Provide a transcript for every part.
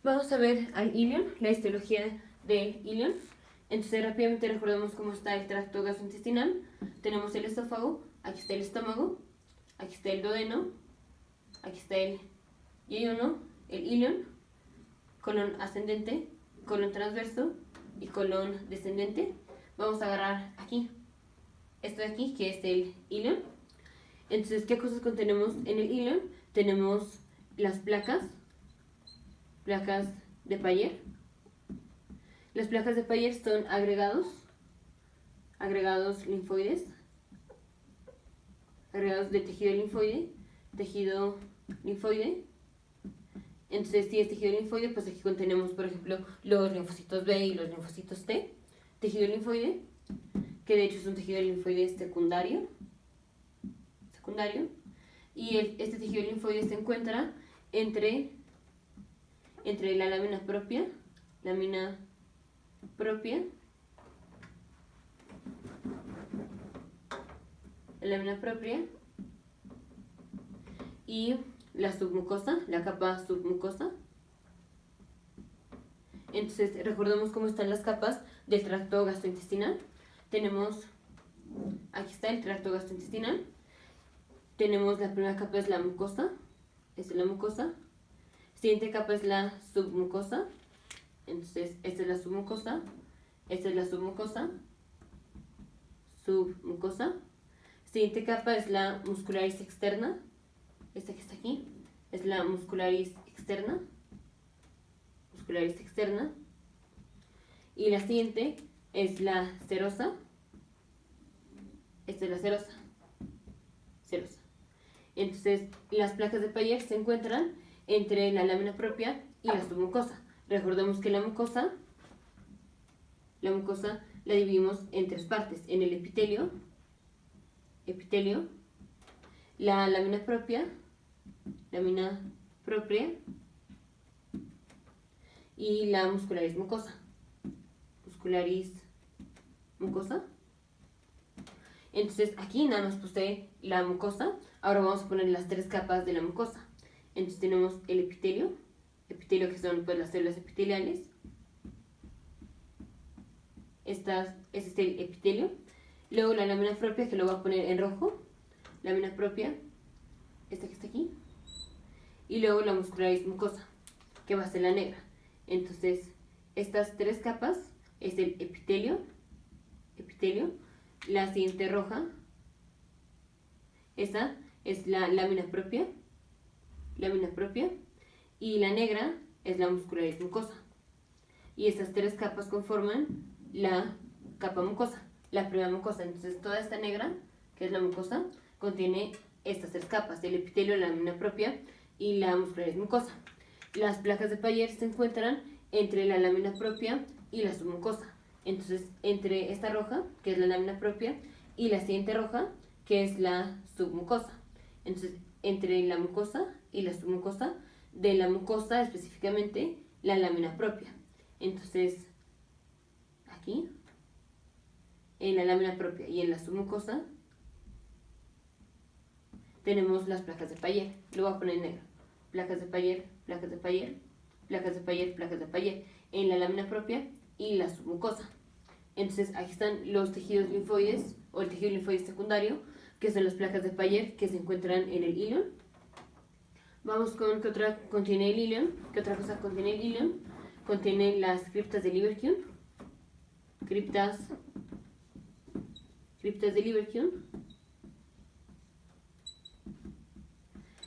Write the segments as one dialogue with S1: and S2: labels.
S1: Vamos a ver al ilion, la histología del ilion. Entonces rápidamente recordemos cómo está el tracto gastrointestinal. Tenemos el esófago, aquí está el estómago, aquí está el duodeno, aquí está el yeyuno, el ilion, colon ascendente, colon transverso y colon descendente. Vamos a agarrar aquí, esto de aquí, que es el ilion. Entonces, ¿qué cosas contenemos en el ilion? Tenemos las placas de Payer. Las placas de Payer son agregados linfoides, agregados de tejido linfoide. Entonces, si es tejido linfoide, pues aquí contenemos, por ejemplo, los linfocitos B y los linfocitos T. Tejido linfoide, que de hecho es un tejido linfoide secundario. Y este tejido linfoide se encuentra entre la lámina propia y la submucosa, la capa submucosa. Entonces, recordemos cómo están las capas del tracto gastrointestinal. Aquí está el tracto gastrointestinal. Tenemos la primera capa es la mucosa, Siguiente capa es la submucosa. Entonces, esta es la submucosa, Siguiente capa es la muscularis externa. Esta que está aquí es la muscularis externa. Y la siguiente es la serosa. Esta es la serosa. Entonces, las placas de Payer se encuentran entre la lámina propia y la submucosa. Recordemos que la mucosa la dividimos en tres partes: en el epitelio, la lámina propia y la muscularis mucosa. Entonces aquí nada más puse la mucosa. Ahora vamos a poner las tres capas de la mucosa. Entonces tenemos el epitelio que son pues las células epiteliales. Este es el epitelio. Luego la lámina propia, que lo voy a poner en rojo. Lámina propia, esta que está aquí. Y luego la muscularis mucosa, que va a ser la negra. Entonces, estas tres capas es el epitelio. La siguiente roja, esta es la lámina propia. Y la negra es la muscularis mucosa. Y estas tres capas conforman la capa mucosa, la primera mucosa. Entonces, toda esta negra, que es la mucosa, contiene estas tres capas: el epitelio, la lámina propia y la muscularis mucosa. Las placas de Payer se encuentran entre la lámina propia y la submucosa. Entonces, entre esta roja, que es la lámina propia, y la siguiente roja, que es la submucosa. Entonces, entre la mucosa y la submucosa, de la mucosa específicamente la lámina propia. Entonces, aquí, en la lámina propia y en la submucosa, tenemos las placas de Payer. Lo voy a poner en negro. Placas de Payer, en la lámina propia y la submucosa. Entonces, aquí están los tejidos linfoides o el tejido linfoide secundario, que son las placas de Payer, que se encuentran en el ilion. Vamos con qué otra contiene el ilion. ¿Qué otra cosa contiene el ilion? Contiene las criptas de Lieberkühn.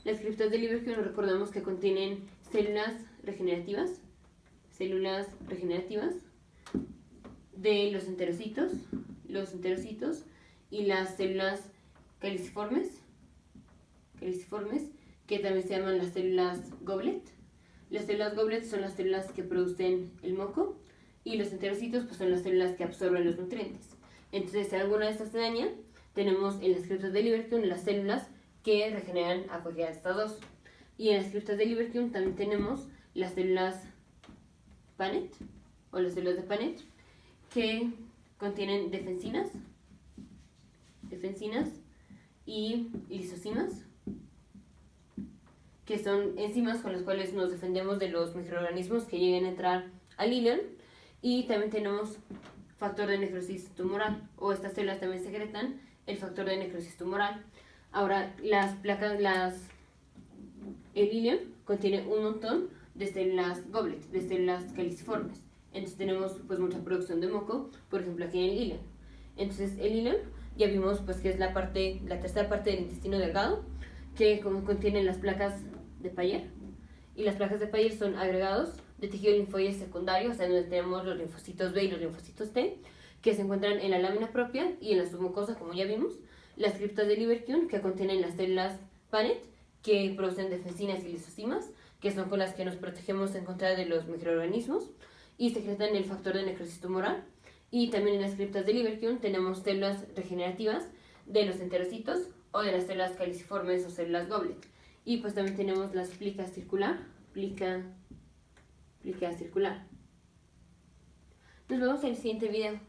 S1: Las criptas de Lieberkühn, recordamos que contienen células regenerativas de los enterocitos y las células caliciformes, que también se llaman las células Goblet. Las células Goblet son las células que producen el moco, y los enterocitos pues son las células que absorben los nutrientes. Entonces, si alguna de estas se daña, tenemos en las criptas de Lieberkühn las células que regeneran a cualquiera de estas dos. Y en las criptas de Lieberkühn también tenemos las células Paneth, o las células de Paneth, que contienen defensinas y lisocimas, que son enzimas con las cuales nos defendemos de los microorganismos que lleguen a entrar al ileón. Y también tenemos factor de necrosis tumoral, o estas células también secretan el factor de necrosis tumoral. Ahora, el ileón contiene un montón de células goblet, de células caliciformes. Entonces tenemos pues mucha producción de moco, por ejemplo aquí en el ileón. Entonces el ileón ya vimos pues que es la tercera parte del intestino delgado, que contiene las placas de Payer. Y las placas de Payer son agregados de tejido linfoide secundario, o sea, donde tenemos los linfocitos B y los linfocitos T, que se encuentran en la lámina propia y en la submucosa, como ya vimos. Las criptas de Lieberkühn, que contienen las células Panet, que producen defensinas y lisocimas, que son con las que nos protegemos en contra de los microorganismos, y secretan el factor de necrosis tumoral. Y también en las criptas de Lieberkühn tenemos células regenerativas de los enterocitos o de las células caliciformes o células goblet. Y pues también tenemos las plica circular. Nos vemos en el siguiente video.